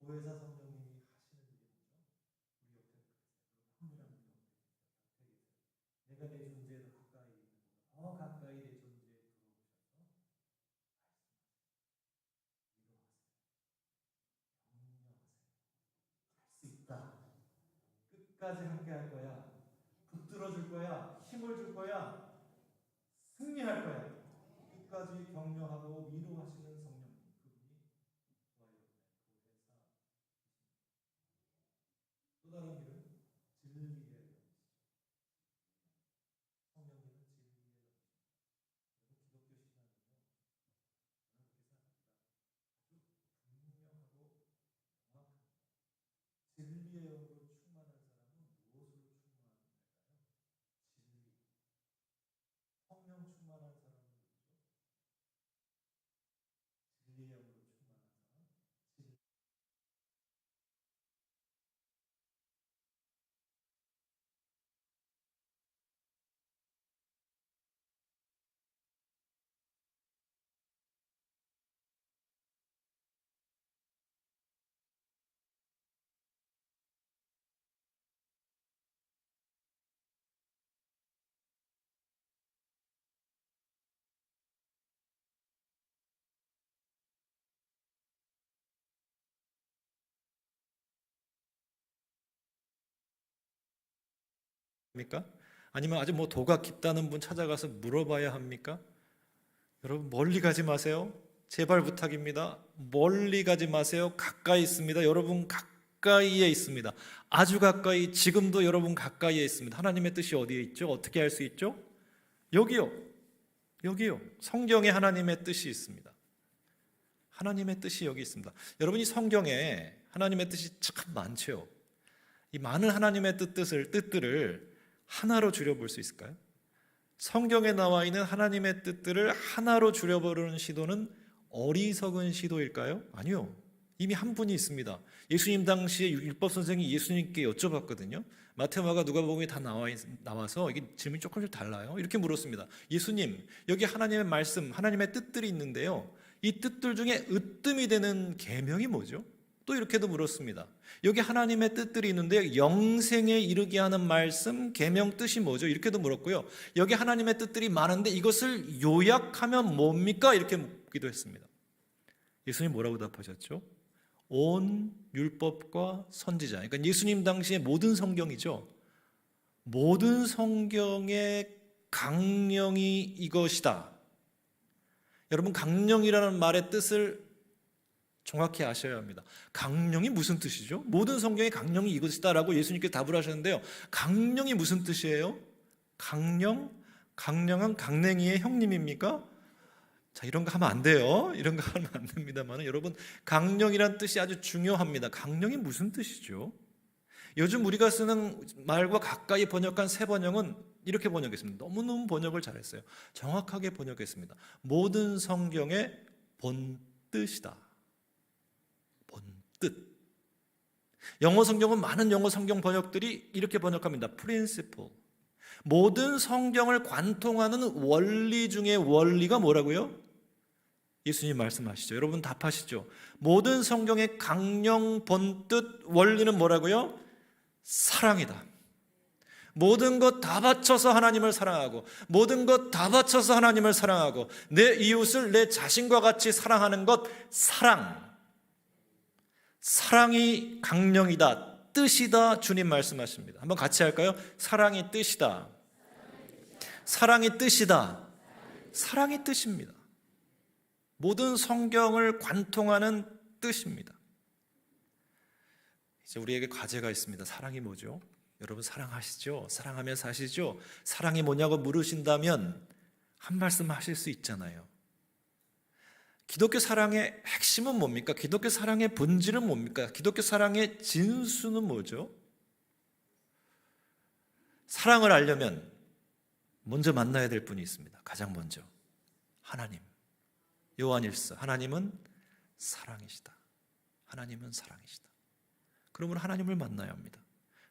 보혜사 성령님이 하시는 일이 뭐죠? 우리 옆에 한분한 분 내가 내 존재에 더 가까이 있는 더 가까이 내 존재에 들어오셔서 할 수 있다. 끝까지 함께 할 거야. 붙들어 줄 거야. 힘을 줄 거야. 승리할 거야. 끝까지 격려하고 위로하시는 성령님. 그분이 저와 여러분의 보혜사이십니다. 또 다른 이름 진리의 영이시죠. 성령님은 진리의 영이십니다. 여러분 기독교 신앙은요. 저는 그렇게 생각합니다. 아주 분명하고 정확합니다. 진리의 영으로 충만한 사람은 무엇으로 충만한 걸까요? 진리. 성령 충만한 사람은 누구죠? 진리의 영으로 충만한 사람. 진리. 합니까? 아니면 아주 뭐 도가 깊다는 분 찾아가서 물어봐야 합니까? 여러분 멀리 가지 마세요. 제발 부탁입니다. 멀리 가지 마세요. 가까이 있습니다. 여러분 가까이에 있습니다. 아주 가까이, 지금도 여러분 가까이에 있습니다. 하나님의 뜻이 어디에 있죠? 어떻게 할 수 있죠? 여기요. 여기요. 성경에 하나님의 뜻이 있습니다. 하나님의 뜻이 여기 있습니다. 여러분이 성경에 하나님의 뜻이 참 많죠. 이 많은 하나님의 뜻들을 하나로 줄여볼 수 있을까요? 성경에 나와 있는 하나님의 뜻들을 하나로 줄여보려는 시도는 어리석은 시도일까요? 아니요. 이미 한 분이 있습니다. 예수님 당시에 율법 선생이 예수님께 여쭤봤거든요. 마태마가 누가복음에 다 나와서 이게 질문이 조금씩 달라요. 이렇게 물었습니다. 예수님, 여기 하나님의 말씀, 하나님의 뜻들이 있는데요. 이 뜻들 중에 으뜸이 되는 계명이 뭐죠? 또 이렇게도 물었습니다. 여기 하나님의 뜻들이 있는데 영생에 이르게 하는 말씀, 계명 뜻이 뭐죠? 이렇게도 물었고요. 여기 하나님의 뜻들이 많은데 이것을 요약하면 뭡니까? 이렇게 묻기도 했습니다. 예수님 뭐라고 답하셨죠? 온 율법과 선지자. 그러니까 예수님 당시의 모든 성경이죠. 모든 성경의 강령이 이것이다. 여러분 강령이라는 말의 뜻을 정확히 아셔야 합니다. 강령이 무슨 뜻이죠? 모든 성경의 강령이 이것이다라고 예수님께서 답을 하셨는데요. 강령이 무슨 뜻이에요? 강령은 강냉이의 형님입니까? 자, 이런 거 하면 안 돼요. 이런 거 하면 안 됩니다만 여러분 강령이란 뜻이 아주 중요합니다. 강령이 무슨 뜻이죠? 요즘 우리가 쓰는 말과 가까이 번역한 새 번역은 이렇게 번역했습니다. 너무너무 번역을 잘했어요. 정확하게 번역했습니다. 모든 성경의 본 뜻이다. 뜻. 영어 성경은 많은 영어 성경 번역들이 이렇게 번역합니다. principle. 모든 성경을 관통하는 원리 중에 원리가 뭐라고요? 예수님 말씀하시죠. 여러분 답하시죠. 모든 성경의 강령, 본뜻, 원리는 뭐라고요? 사랑이다. 모든 것 다 바쳐서 하나님을 사랑하고 모든 것 다 바쳐서 하나님을 사랑하고 내 이웃을 내 자신과 같이 사랑하는 것 사랑. 사랑이 강령이다, 뜻이다 주님 말씀하십니다. 한번 같이 할까요? 사랑이 뜻이다. 사랑이 뜻이다. 사랑이 뜻입니다. 모든 성경을 관통하는 뜻입니다. 이제 우리에게 과제가 있습니다. 사랑이 뭐죠? 여러분 사랑하시죠? 사랑하며 사시죠? 사랑이 뭐냐고 물으신다면 한 말씀 하실 수 있잖아요. 기독교 사랑의 핵심은 뭡니까? 기독교 사랑의 본질은 뭡니까? 기독교 사랑의 진수는 뭐죠? 사랑을 알려면 먼저 만나야 될 분이 있습니다. 가장 먼저 하나님. 요한일서 하나님은 사랑이시다. 하나님은 사랑이시다. 그러면 하나님을 만나야 합니다.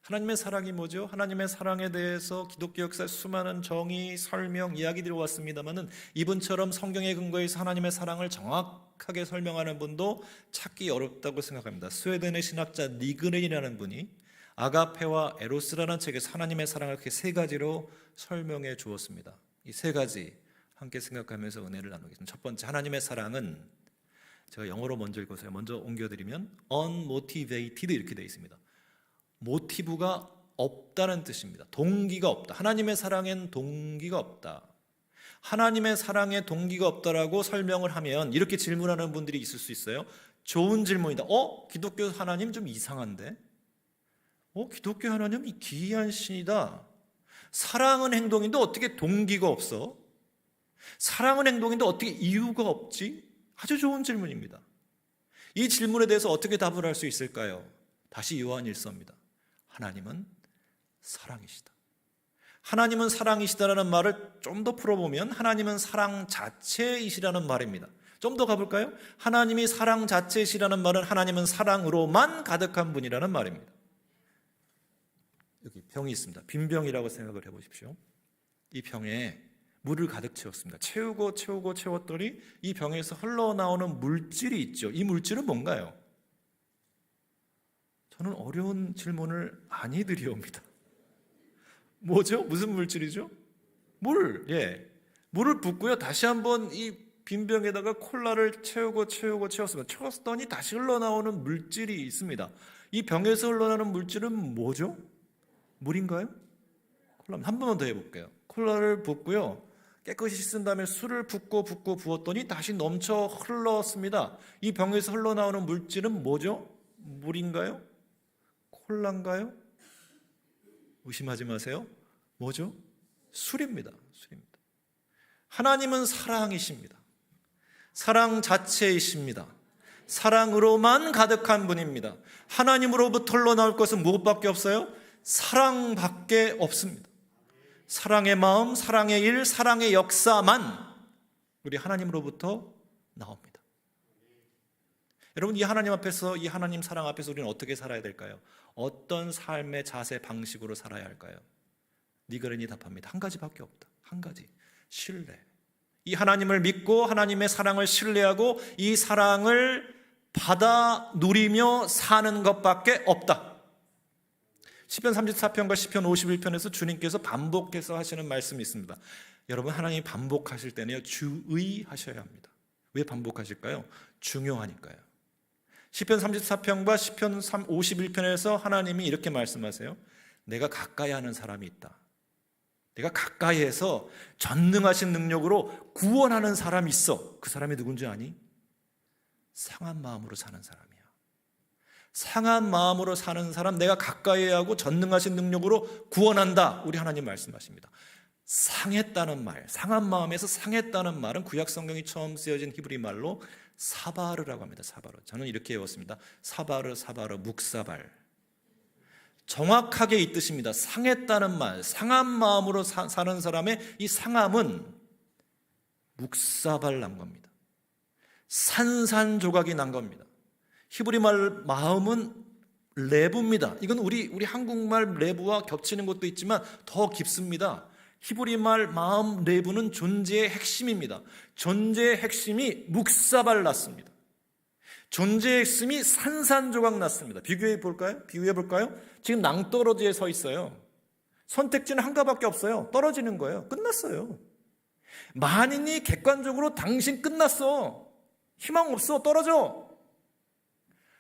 하나님의 사랑이 뭐죠? 하나님의 사랑에 대해서 기독교 역사에 수많은 정의, 설명, 이야기들이 왔습니다만은 이분처럼 성경의 근거에서 하나님의 사랑을 정확하게 설명하는 분도 찾기 어렵다고 생각합니다. 스웨덴의 신학자 니그렌이라는 분이 아가페와 에로스라는 책에서 하나님의 사랑을 이렇게 세 가지로 설명해 주었습니다. 이 세 가지 함께 생각하면서 은혜를 나누겠습니다. 첫 번째, 하나님의 사랑은 제가 영어로 먼저 읽어서요. 먼저 옮겨드리면 unmotivated 이렇게 되어 있습니다. 모티브가 없다는 뜻입니다. 동기가 없다. 하나님의 사랑엔 동기가 없다. 하나님의 사랑에 동기가 없다라고 설명을 하면 이렇게 질문하는 분들이 있을 수 있어요. 좋은 질문이다. 기독교 하나님 좀 이상한데? 기독교 하나님이 기이한 신이다. 사랑은 행동인데 어떻게 동기가 없어? 사랑은 행동인데 어떻게 이유가 없지? 아주 좋은 질문입니다. 이 질문에 대해서 어떻게 답을 할 수 있을까요? 다시 요한일서입니다. 하나님은 사랑이시다. 하나님은 사랑이시다라는 말을 좀 더 풀어보면 하나님은 사랑 자체이시라는 말입니다. 좀 더 가볼까요? 하나님이 사랑 자체이시라는 말은 하나님은 사랑으로만 가득한 분이라는 말입니다. 여기 병이 있습니다. 빈 병이라고 생각을 해보십시오. 이 병에 물을 가득 채웠습니다. 채웠더니 이 병에서 흘러나오는 물질이 있죠. 이 물질은 뭔가요? 저는 어려운 질문을 많이 드려옵니다. 뭐죠? 무슨 물질이죠? 물. 물을 붓고요. 다시 한번 이 빈 병에다가 콜라를 채웠습니다. 채웠더니 다시 흘러나오는 물질이 있습니다. 이 병에서 흘러나오는 물질은 뭐죠? 물인가요? 콜라. 한 번만 더 해볼게요. 콜라를 붓고요. 깨끗이 씻은 다음에 술을 붓고 부었더니 다시 넘쳐 흘렀습니다. 이 병에서 흘러나오는 물질은 뭐죠? 물인가요? 콜라인가요? 의심하지 마세요. 뭐죠? 술입니다. 하나님은 사랑이십니다. 사랑 자체이십니다. 사랑으로만 가득한 분입니다. 하나님으로부터 흘러나올 것은 무엇밖에 없어요? 사랑밖에 없습니다. 사랑의 마음, 사랑의 일, 사랑의 역사만 우리 하나님으로부터 나옵니다. 여러분, 이 하나님 앞에서, 이 하나님 사랑 앞에서 우리는 어떻게 살아야 될까요? 어떤 삶의 자세, 방식으로 살아야 할까요? 니그렌이 답합니다. 한 가지밖에 없다. 한 가지. 신뢰. 이 하나님을 믿고 하나님의 사랑을 신뢰하고 이 사랑을 받아 누리며 사는 것밖에 없다. 시편 34편과 시편 51편에서 주님께서 반복해서 하시는 말씀이 있습니다. 여러분, 하나님이 반복하실 때는요, 주의하셔야 합니다. 왜 반복하실까요? 중요하니까요. 시편 34편과 시편 51편에서 하나님이 이렇게 말씀하세요. 내가 가까이 하는 사람이 있다. 내가 가까이에서 전능하신 능력으로 구원하는 사람이 있어. 그 사람이 누군지 아니? 상한 마음으로 사는 사람이야. 상한 마음으로 사는 사람, 내가 가까이 하고 전능하신 능력으로 구원한다. 우리 하나님 말씀하십니다. 상했다는 말, 상한 마음에서 상했다는 말은 구약 성경이 처음 쓰여진 히브리 말로 사바르라고 합니다. 사바르. 저는 이렇게 외웠습니다. 사바르, 묵사발. 정확하게 이 뜻입니다. 상했다는 말, 상한 마음으로 사는 사람의 이 상함은 묵사발 난 겁니다. 산산조각이 난 겁니다. 히브리 말 마음은 레부입니다. 이건 우리 한국말 레부와 겹치는 것도 있지만 더 깊습니다. 히브리 말 마음 레부는 존재의 핵심입니다. 존재의 핵심이 묵사발 났습니다. 존재의 핵심이 산산조각 났습니다. 비유해 볼까요? 지금 낭떠러지에 서 있어요. 선택지는 한 가지밖에 없어요. 떨어지는 거예요. 끝났어요. 만인이 객관적으로 당신 끝났어. 희망 없어. 떨어져.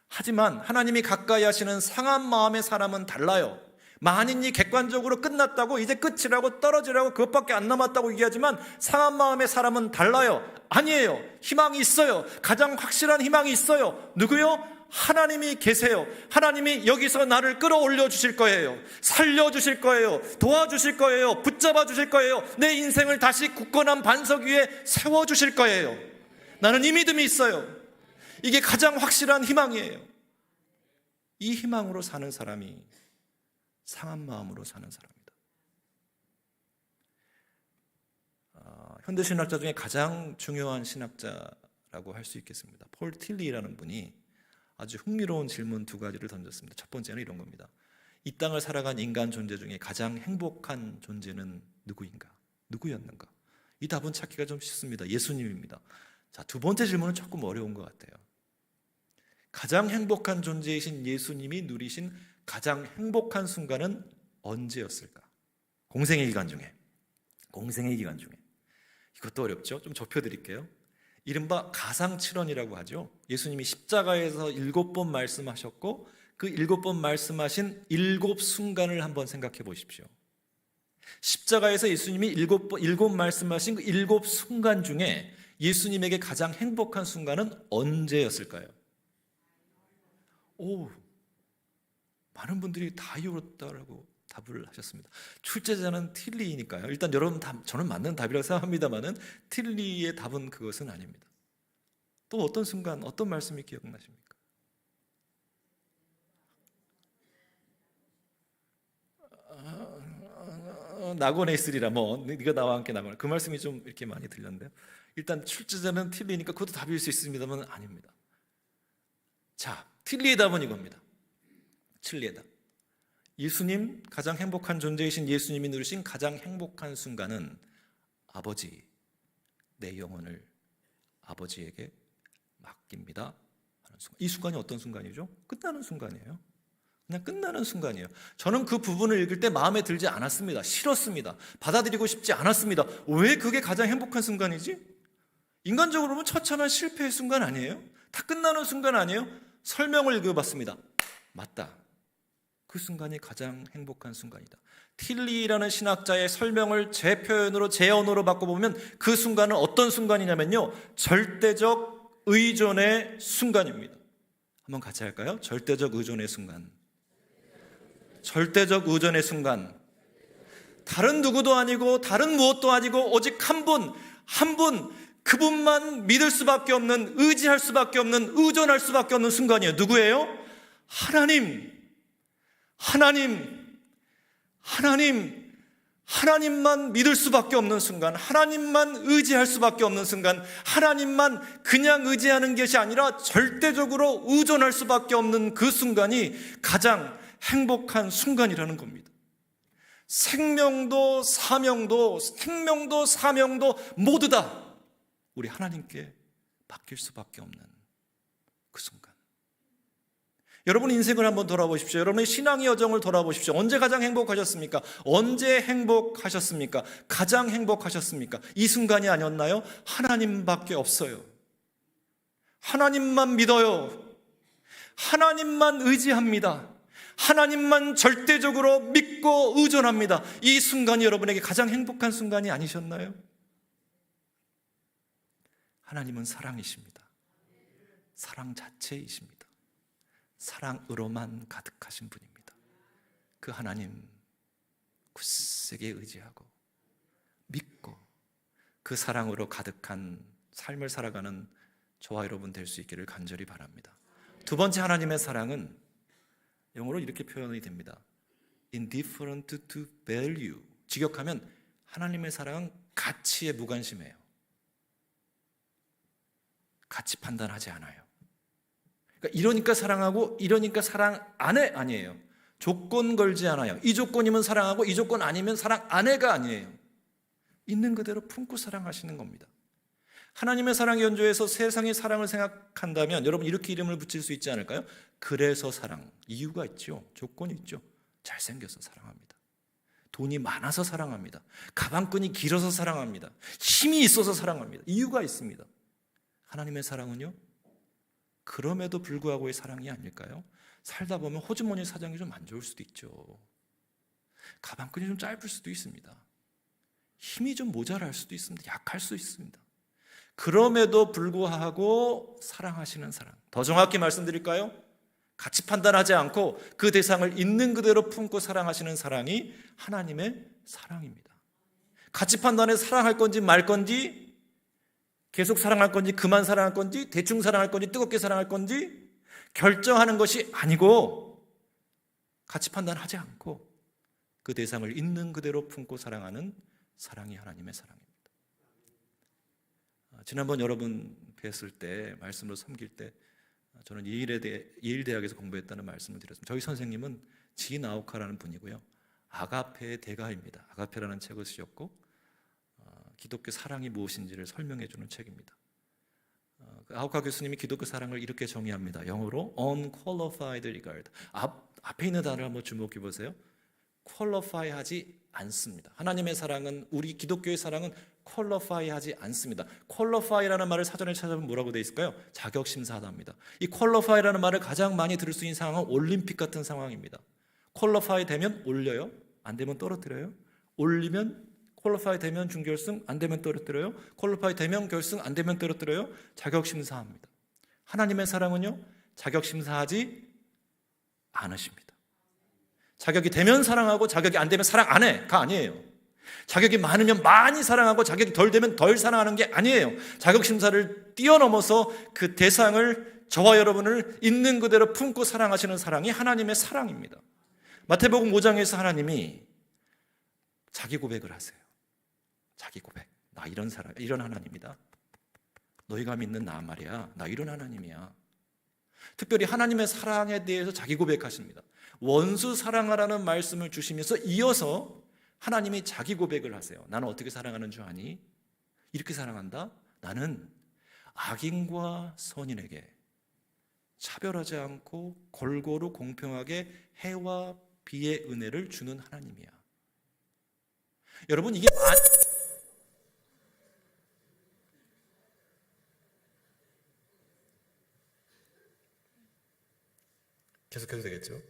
하지만 하나님이 가까이 하시는 상한 마음의 사람은 달라요. 만인이 객관적으로 끝났다고, 이제 끝이라고, 떨어지라고, 그것밖에 안 남았다고 얘기하지만 상한 마음의 사람은 달라요. 아니에요. 희망이 있어요. 가장 확실한 희망이 있어요. 누구요? 하나님이 계세요. 하나님이 여기서 나를 끌어올려 주실 거예요. 살려주실 거예요. 도와주실 거예요. 붙잡아 주실 거예요. 내 인생을 다시 굳건한 반석 위에 세워주실 거예요. 나는 이 믿음이 있어요. 이게 가장 확실한 희망이에요. 이 희망으로 사는 사람이 상한 마음으로 사는 사람입니다. 현대 신학자 중에 가장 중요한 신학자라고 할 수 있겠습니다. 폴 틸리라는 분이 아주 흥미로운 질문 두 가지를 던졌습니다. 첫 번째는 이런 겁니다. 이 땅을 살아간 인간 존재 중에 가장 행복한 존재는 누구인가? 누구였는가? 이 답은 찾기가 좀 쉽습니다. 예수님입니다. 자, 두 번째 질문은 조금 어려운 것 같아요. 가장 행복한 존재이신 예수님이 누리신 가장 행복한 순간은 언제였을까? 공생의 기간 중에. 이것도 어렵죠? 좀 좁혀드릴게요. 이른바 가상칠언이라고 하죠. 예수님이 십자가에서 7번 말씀하셨고 그 7번 말씀하신 7순간을 한번 생각해 보십시오. 십자가에서 예수님이 7 말씀하신 그 7순간 중에 예수님에게 가장 행복한 순간은 언제였을까요? 오, 많은 분들이 다이오였다라고 답을 하셨습니다. 출제자는 틸리니까요. 일단 여러분 저는 맞는 답이라고 생각합니다만은 틸리의 답은 그것은 아닙니다. 또 어떤 순간, 어떤 말씀이 기억나십니까? 낙원에 있으리라 네가 나와 함께 낙원. 그 말씀이 좀 이렇게 많이 들렸는데요. 일단 출제자는 틸리니까 그것도 답일 수 있습니다만 아닙니다. 자, 틸리의 답은 이겁니다. 틸리의 답. 예수님, 가장 행복한 존재이신 예수님이 누리신 가장 행복한 순간은 아버지, 내 영혼을 아버지에게 맡깁니다 하는 순간. 이 순간이 어떤 순간이죠? 끝나는 순간이에요. 그냥 끝나는 순간이에요. 저는 그 부분을 읽을 때 마음에 들지 않았습니다. 싫었습니다. 받아들이고 싶지 않았습니다. 왜 그게 가장 행복한 순간이지? 인간적으로 보면 처참한 실패의 순간 아니에요? 다 끝나는 순간 아니에요? 설명을 읽어봤습니다. 맞다. 그 순간이 가장 행복한 순간이다. 틸리라는 신학자의 설명을 제 표현으로, 제 언어로 바꿔보면 그 순간은 어떤 순간이냐면요, 절대적 의존의 순간입니다. 한번 같이 할까요? 절대적 의존의 순간. 절대적 의존의 순간. 다른 누구도 아니고 다른 무엇도 아니고 오직 한 분, 그분만 믿을 수밖에 없는, 의지할 수밖에 없는, 의존할 수밖에 없는 순간이에요. 누구예요? 하나님만 믿을 수밖에 없는 순간, 하나님만 의지할 수밖에 없는 순간, 하나님만 그냥 의지하는 것이 아니라 절대적으로 의존할 수밖에 없는 그 순간이 가장 행복한 순간이라는 겁니다. 생명도 사명도 모두 다 우리 하나님께 맡길 수밖에 없는 그 순간. 여러분 인생을 한번 돌아보십시오. 여러분의 신앙의 여정을 돌아보십시오. 언제 가장 행복하셨습니까? 언제 행복하셨습니까? 가장 행복하셨습니까? 이 순간이 아니었나요? 하나님밖에 없어요. 하나님만 믿어요. 하나님만 의지합니다. 하나님만 절대적으로 믿고 의존합니다. 이 순간이 여러분에게 가장 행복한 순간이 아니셨나요? 하나님은 사랑이십니다. 사랑 자체이십니다. 사랑으로만 가득하신 분입니다. 그 하나님 굳세게 의지하고 믿고 그 사랑으로 가득한 삶을 살아가는 저와 여러분 될 수 있기를 간절히 바랍니다. 두 번째 하나님의 사랑은 영어로 이렇게 표현이 됩니다. Indifferent to value. 직역하면 하나님의 사랑은 가치에 무관심해요. 가치 판단하지 않아요. 그러니까 이러니까 사랑하고 이러니까 사랑 안 해 아니에요. 조건 걸지 않아요. 이 조건이면 사랑하고 이 조건 아니면 사랑 안 해가 아니에요. 있는 그대로 품고 사랑하시는 겁니다. 하나님의 사랑 연조에서 세상의 사랑을 생각한다면 여러분 이렇게 이름을 붙일 수 있지 않을까요? 그래서 사랑. 이유가 있죠. 조건이 있죠. 잘생겨서 사랑합니다. 돈이 많아서 사랑합니다. 가방끈이 길어서 사랑합니다. 힘이 있어서 사랑합니다. 이유가 있습니다. 하나님의 사랑은요, 그럼에도 불구하고의 사랑이 아닐까요? 살다 보면 호주머니 사정이 좀 안 좋을 수도 있죠. 가방끈이 좀 짧을 수도 있습니다. 힘이 좀 모자랄 수도 있습니다. 약할 수 있습니다. 그럼에도 불구하고 사랑하시는 사랑. 더 정확히 말씀드릴까요? 가치 판단하지 않고 그 대상을 있는 그대로 품고 사랑하시는 사랑이 하나님의 사랑입니다. 가치 판단해 사랑할 건지 말 건지, 계속 사랑할 건지 그만 사랑할 건지, 대충 사랑할 건지 뜨겁게 사랑할 건지 결정하는 것이 아니고, 가치 판단하지 않고 그 대상을 있는 그대로 품고 사랑하는 사랑이 하나님의 사랑입니다. 지난번 여러분 뵀을 때, 말씀으로 섬길 때 저는 예일대학에서 공부했다는 말씀을 드렸습니다. 저희 선생님은 지나우카라는 분이고요. 아가페의 대가입니다. 아가페라는 책을 쓰셨고 기독교 사랑이 무엇인지를 설명해 주는 책입니다. 아우카 교수님이 기독교 사랑을 이렇게 정의합니다. 영어로 unqualified regard. 앞에 있는 단어를 한번 주목해 보세요. qualify하지 않습니다. 하나님의 사랑은, 우리 기독교의 사랑은 qualify하지 않습니다. qualify라는 말을 사전에 찾아보면 뭐라고 되어 있을까요? 자격심사하다입니다. 이 qualify라는 말을 가장 많이 들을 수 있는 상황은 올림픽 같은 상황입니다. qualify 되면 올려요. 안 되면 떨어뜨려요. 올리면 qualify 되면 준결승, 안 되면 떨어뜨려요. qualify 되면 결승, 안 되면 떨어뜨려요. 자격심사합니다. 하나님의 사랑은요, 자격심사하지 않으십니다. 자격이 되면 사랑하고 자격이 안 되면 사랑 안 해가 아니에요. 자격이 많으면 많이 사랑하고 자격이 덜 되면 덜 사랑하는 게 아니에요. 자격심사를 뛰어넘어서 그 대상을, 저와 여러분을 있는 그대로 품고 사랑하시는 사랑이 하나님의 사랑입니다. 마태복음 5장에서 하나님이 자기 고백을 하세요. 자기 고백. 나 이런 사람, 이런 하나님이다. 너희가 믿는 나 말이야. 나 이런 하나님이야. 특별히 하나님의 사랑에 대해서 자기 고백하십니다. 원수 사랑하라는 말씀을 주시면서 이어서 하나님이 자기 고백을 하세요. 나는 어떻게 사랑하는 줄 아니? 이렇게 사랑한다. 나는 악인과 선인에게 차별하지 않고 골고루 공평하게 해와 비의 은혜를 주는 하나님이야. 여러분, 이게 계속해도 되겠죠?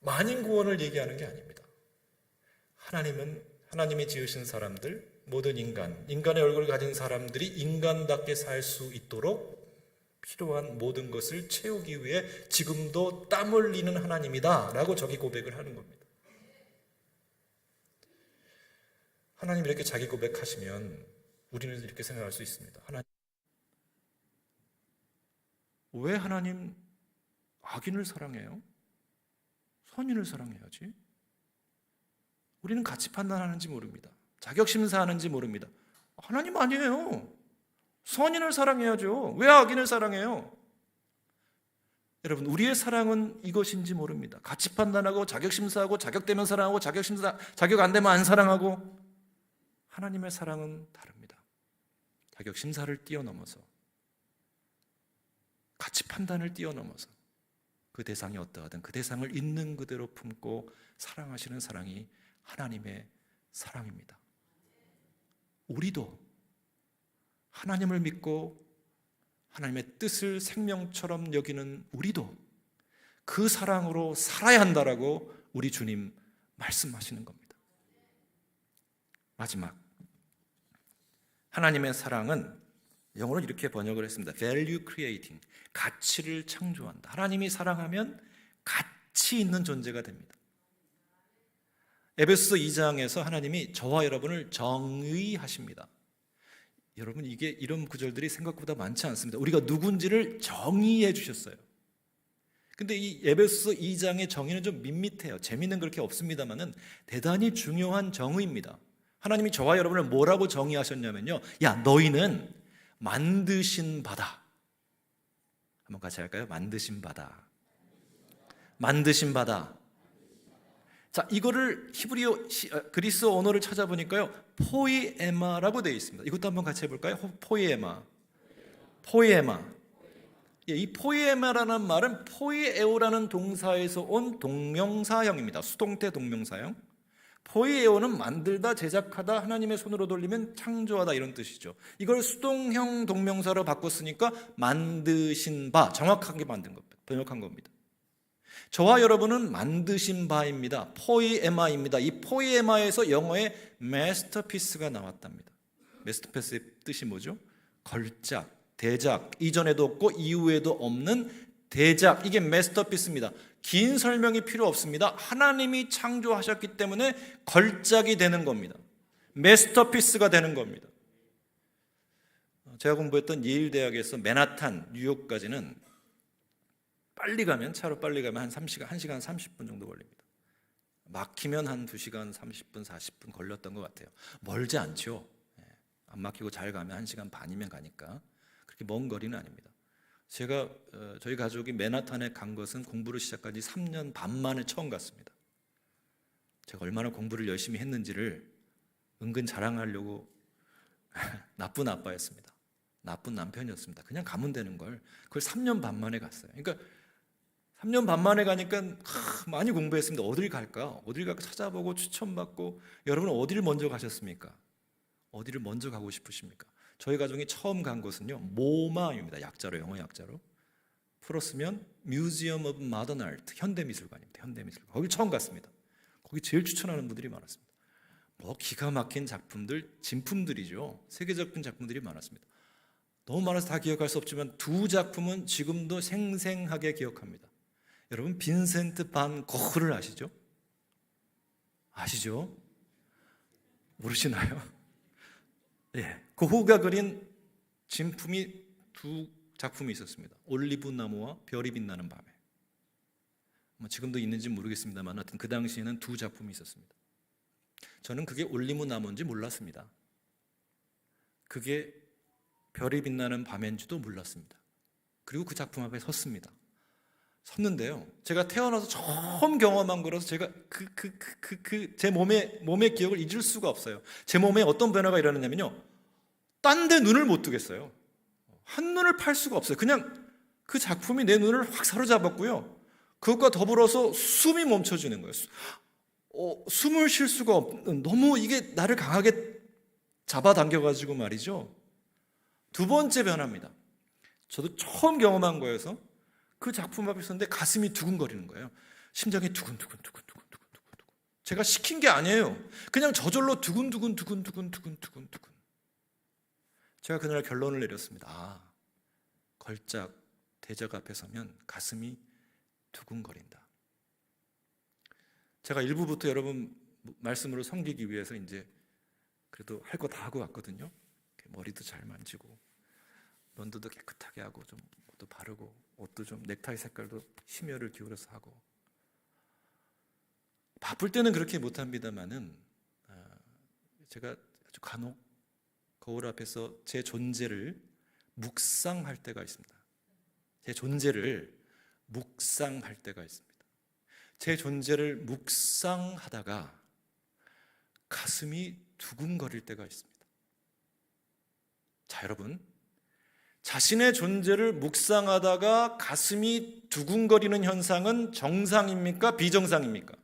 만인 구원을 얘기하는 게 아닙니다. 하나님은, 하나님이 지으신 사람들, 모든 인간의 얼굴을 가진 사람들이 인간답게 살 수 있도록 필요한 모든 것을 채우기 위해 지금도 땀 흘리는 하나님이다 라고 저기 고백을 하는 겁니다. 하나님 이렇게 자기 고백하시면 우리는 이렇게 생각할 수 있습니다. 왜 하나님 악인을 사랑해요? 선인을 사랑해야지. 우리는 가치 판단하는지 모릅니다. 자격심사하는지 모릅니다. 하나님 아니에요. 선인을 사랑해야죠. 왜 악인을 사랑해요? 여러분, 우리의 사랑은 이것인지 모릅니다. 가치 판단하고 자격심사하고 자격되면 사랑하고 자격 안 되면 안 사랑하고. 하나님의 사랑은 다릅니다. 자격심사를 뛰어넘어서, 가치 판단을 뛰어넘어서 그 대상이 어떠하든 그 대상을 있는 그대로 품고 사랑하시는 사랑이 하나님의 사랑입니다. 우리도 하나님을 믿고 하나님의 뜻을 생명처럼 여기는 우리도 그 사랑으로 살아야 한다라고 우리 주님 말씀하시는 겁니다. 마지막, 하나님의 사랑은 영어로 이렇게 번역을 했습니다. Value creating, 가치를 창조한다. 하나님이 사랑하면 가치 있는 존재가 됩니다. 에베소서 2장에서 하나님이 저와 여러분을 정의하십니다. 여러분, 이게 이런 구절들이 생각보다 많지 않습니다. 우리가 누군지를 정의해 주셨어요. 근데 이 에베소서 2장의 정의는 좀 밋밋해요. 재미는 그렇게 없습니다만은 대단히 중요한 정의입니다. 하나님이 저와 여러분을 뭐라고 정의하셨냐면요, 야, 너희는 만드신 바다. 한번 같이 할까요? 만드신 바다. 만드신 바다. 자, 이거를 그리스어 언어를 찾아보니까요, 포이에마라고 되어 있습니다. 이것도 한번 같이 해볼까요? 포이에마. 이 포이에마라는 말은 포이에오라는 동사에서 온 동명사형입니다. 수동태 동명사형. 포이에오는 만들다, 제작하다, 하나님의 손으로 돌리면 창조하다, 이런 뜻이죠. 이걸 수동형 동명사로 바꿨으니까 만드신 바, 정확하게 번역한 겁니다. 저와 여러분은 만드신 바입니다. 포이에마입니다. 이 포이에마에서 영어의 마스터피스가 나왔답니다. 마스터피스의 뜻이 뭐죠? 걸작, 대작, 이전에도 없고 이후에도 없는 대작, 이게 마스터피스입니다. 긴 설명이 필요 없습니다. 하나님이 창조하셨기 때문에 걸작이 되는 겁니다. 마스터피스가 되는 겁니다. 제가 공부했던 예일 대학에서 맨하탄, 뉴욕까지는 차로 빨리 가면 한 1시간 30분 정도 걸립니다. 막히면 한 2시간 30분, 40분 걸렸던 것 같아요. 멀지 않죠. 안 막히고 잘 가면 1시간 반이면 가니까 그렇게 먼 거리는 아닙니다. 제가 저희 가족이 맨하탄에 간 것은 공부를 시작한 지 3년 반 만에 처음 갔습니다. 제가 얼마나 공부를 열심히 했는지를 은근 자랑하려고 나쁜 아빠였습니다. 나쁜 남편이었습니다. 그냥 가면 되는 걸 그걸 3년 반 만에 갔어요. 그러니까 3년 반 만에 가니까 많이 공부했습니다. 어딜 갈까 찾아보고 추천받고. 여러분 어디를 먼저 가셨습니까? 어디를 먼저 가고 싶으십니까? 저희 가족이 처음 간 곳은요 모마입니다. 약자로, 영어 약자로 풀었으면 Museum of Modern Art, 현대미술관입니다. 현대미술관. 거기 처음 갔습니다. 거기 제일 추천하는 분들이 많았습니다. 뭐 기가 막힌 작품들, 진품들이죠. 세계적인 작품들이 많았습니다. 너무 많아서 다 기억할 수 없지만 두 작품은 지금도 생생하게 기억합니다. 여러분 빈센트 반 고흐를 아시죠? 아시죠? 모르시나요? 예, 고흐가 그린 진품이 두 작품이 있었습니다. 올리브 나무와 별이 빛나는 밤에. 지금도 있는지 모르겠습니다만 하여튼 그 당시에는 두 작품이 있었습니다. 저는 그게 올리브 나무인지 몰랐습니다. 그게 별이 빛나는 밤인지도 몰랐습니다. 그리고 그 작품 앞에 섰습니다. 섰는데요, 제가 태어나서 처음 경험한 거라서 제가 제 몸의 기억을 잊을 수가 없어요. 제 몸에 어떤 변화가 일어났냐면요, 딴 데 눈을 못 뜨겠어요. 한눈을 팔 수가 없어요. 그냥 그 작품이 내 눈을 확 사로잡았고요, 그것과 더불어서 숨이 멈춰지는 거예요. 숨을 쉴 수가 없는, 너무 이게 나를 강하게 잡아당겨가지고 말이죠. 두 번째 변화입니다. 저도 처음 경험한 거여서 그 작품 앞에 있었는데 가슴이 두근거리는 거예요. 심장이 두근두근. 제가 시킨 게 아니에요. 그냥 저절로 두근두근. 제가 그날 결론을 내렸습니다. 걸작 대적 앞에 서면 가슴이 두근거린다. 제가 일부부터 여러분 말씀으로 섬기기 위해서 이제 그래도 할 거 다 하고 왔거든요. 머리도 잘 만지고 면도도 깨끗하게 하고 좀 옷도 바르고 옷도 좀 넥타이 색깔도 심혈을 기울여서 하고. 바쁠 때는 그렇게 못합니다만은 제가 아주 간혹 거울 앞에서 제 존재를 묵상할 때가 있습니다. 제 존재를 묵상할 때가 있습니다. 제 존재를 묵상하다가 가슴이 두근거릴 때가 있습니다. 자, 여러분, 자신의 존재를 묵상하다가 가슴이 두근거리는 현상은 정상입니까? 비정상입니까?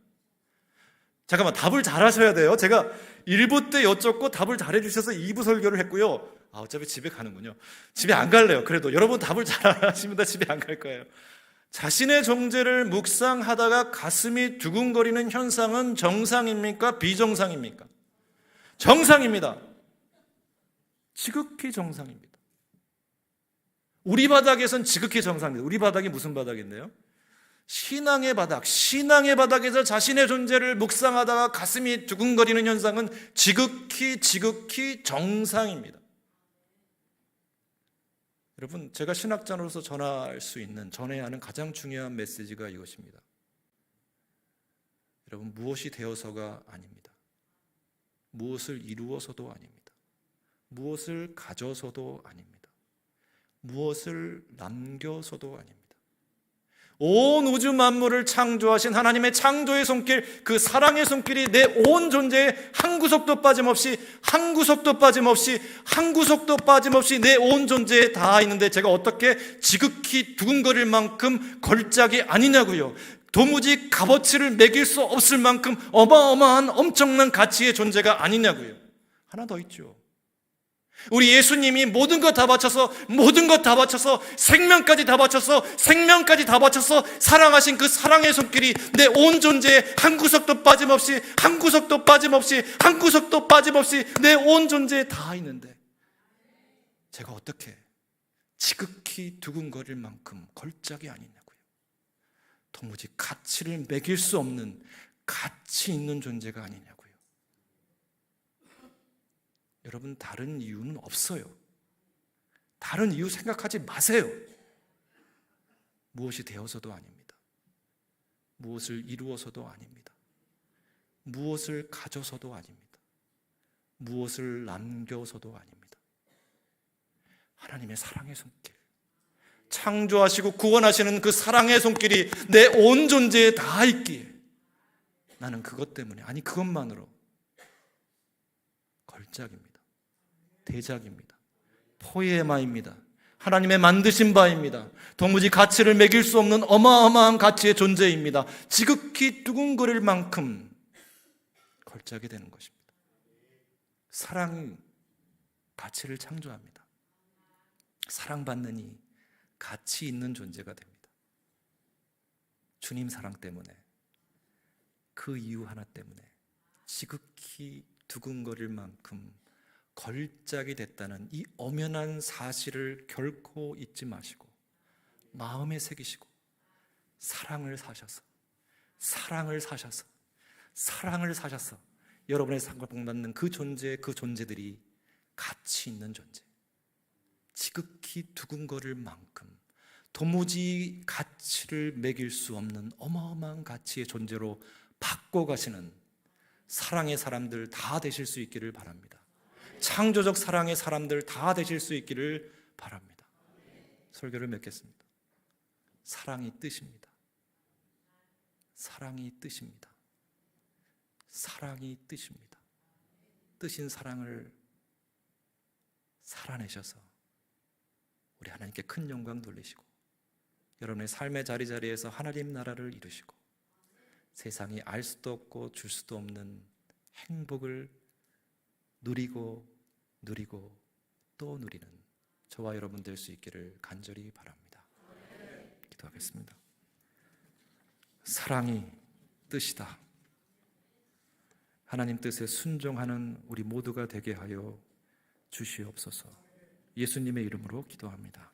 잠깐만, 답을 잘 하셔야 돼요. 제가 1부 때 여쭙고 답을 잘 해주셔서 2부 설교를 했고요. 어차피 집에 가는군요. 집에 안 갈래요. 그래도 여러분 답을 잘 하시면 집에 안 갈 거예요. 자신의 존재를 묵상하다가 가슴이 두근거리는 현상은 정상입니까? 비정상입니까? 정상입니다. 지극히 정상입니다. 우리 바닥에선 지극히 정상입니다. 우리 바닥이 무슨 바닥인데요? 신앙의 바닥, 신앙의 바닥에서 자신의 존재를 묵상하다가 가슴이 두근거리는 현상은 지극히 정상입니다. 여러분, 제가 신학자로서 전해야 하는 가장 중요한 메시지가 이것입니다. 여러분, 무엇이 되어서가 아닙니다. 무엇을 이루어서도 아닙니다. 무엇을 가져서도 아닙니다. 무엇을 남겨서도 아닙니다. 온 우주 만물을 창조하신 하나님의 창조의 손길, 그 사랑의 손길이 내 온 존재에 한 구석도 빠짐없이 내 온 존재에 닿아 있는데 제가 어떻게 지극히 두근거릴 만큼 걸작이 아니냐고요. 도무지 값어치를 매길 수 없을 만큼 어마어마한 엄청난 가치의 존재가 아니냐고요. 하나 더 있죠. 우리 예수님이 모든 것 다 바쳐서 생명까지 다 바쳐서 사랑하신 그 사랑의 손길이 내 온 존재에 한 구석도 빠짐없이 내 온 존재에 닿아 있는데 제가 어떻게 지극히 두근거릴 만큼 걸작이 아니냐고요. 도무지 가치를 매길 수 없는 가치 있는 존재가 아니냐고요. 여러분, 다른 이유는 없어요. 다른 이유 생각하지 마세요. 무엇이 되어서도 아닙니다. 무엇을 이루어서도 아닙니다. 무엇을 가져서도 아닙니다. 무엇을 남겨서도 아닙니다. 하나님의 사랑의 손길, 창조하시고 구원하시는 그 사랑의 손길이 내 온 존재에 다 있기에 나는 그것 때문에, 아니 그것만으로 걸작입니다. 대작입니다. 포에마입니다. 하나님의 만드신 바입니다. 도무지 가치를 매길 수 없는 어마어마한 가치의 존재입니다. 지극히 두근거릴 만큼 걸작이 되는 것입니다. 사랑이 가치를 창조합니다. 사랑받는 이 가치 있는 존재가 됩니다. 주님 사랑 때문에, 그 이유 하나 때문에 지극히 두근거릴 만큼 걸작이 됐다는 이 엄연한 사실을 결코 잊지 마시고 마음에 새기시고 사랑을 사셔서 여러분의 상관받는 그 존재, 그 존재들이 가치 있는 존재, 지극히 두근거릴 만큼 도무지 가치를 매길 수 없는 어마어마한 가치의 존재로 바꿔가시는 사랑의 사람들 다 되실 수 있기를 바랍니다. 창조적 사랑의 사람들 다 되실 수 있기를 바랍니다. 설교를 맺겠습니다. 사랑이 뜻입니다. 사랑이 뜻입니다. 사랑이 뜻입니다. 뜻인 사랑을 살아내셔서 우리 하나님께 큰 영광 돌리시고 여러분의 삶의 자리자리에서 하나님 나라를 이루시고 세상이 알 수도 없고 줄 수도 없는 행복을 누리고 또 누리는 저와 여러분 될 수 있기를 간절히 바랍니다. 기도하겠습니다. 사랑이 뜻이다. 하나님 뜻에 순종하는 우리 모두가 되게 하여 주시옵소서. 예수님의 이름으로 기도합니다.